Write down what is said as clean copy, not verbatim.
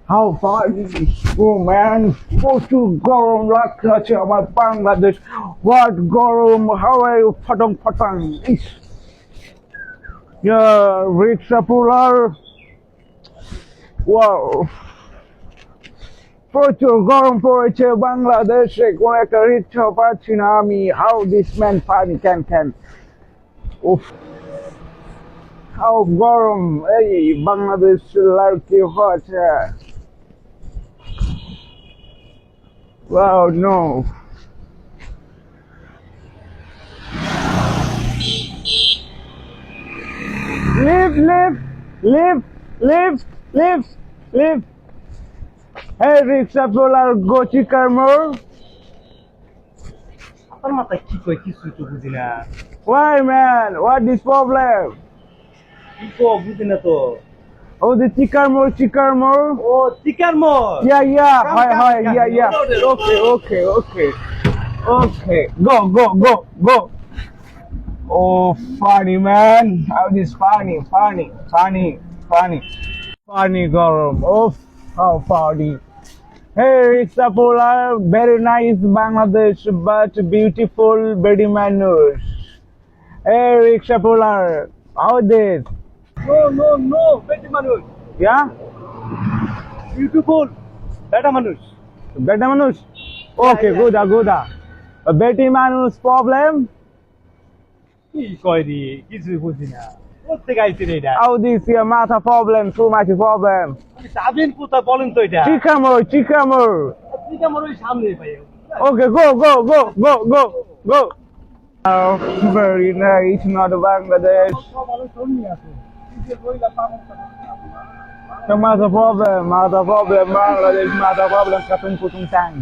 How far is oh man, প্রচুর গরম লাগছে আমার বাংলাদেশ what গরম how are you ফটং ফটং is rickshaw পুলার wow প্রচুর গরম পড়েছে বাংলাদেশে কোন একটা রিক্সা পাচ্ছি না আমি how this man funny can উফ how গরম এই বাংলাদেশ কি হচ্ছে wow no leave leave leave leave leave leave hey rickshaw puller go Chikarmore আপনার মাথায় কি কয় কিছুই তো বুঝি না। why man what is problem কি কো বুঝি না তো। oh the Chikarmore O চিকার more. yeah Come, hi come, hi come. yeah No, no, no. okay go oh funny man how this funny গরম oh how funny hey rickshaw puller very nice Bangladesh but beautiful very মানুষ hey rickshaw puller how this No, বেটি মানুষ। yeah beautiful বেটা মানুষ। বেটা মানুষ okay yeah. good বেটি মানুষ problem কি কয় রে কিছুই বুঝি না। কোথেকে আইছে রে এটা? how this your matter problem too much problem Sabin কোথায় বলেন তো এটা? Chikarmore চিকার মোর ওই সামনে পাই। okay go oh very nice not Bangladesh ভালো শুনি আছে। কি যে কইলা পাবো no matter problem Bangladesh matter problem katong putong tang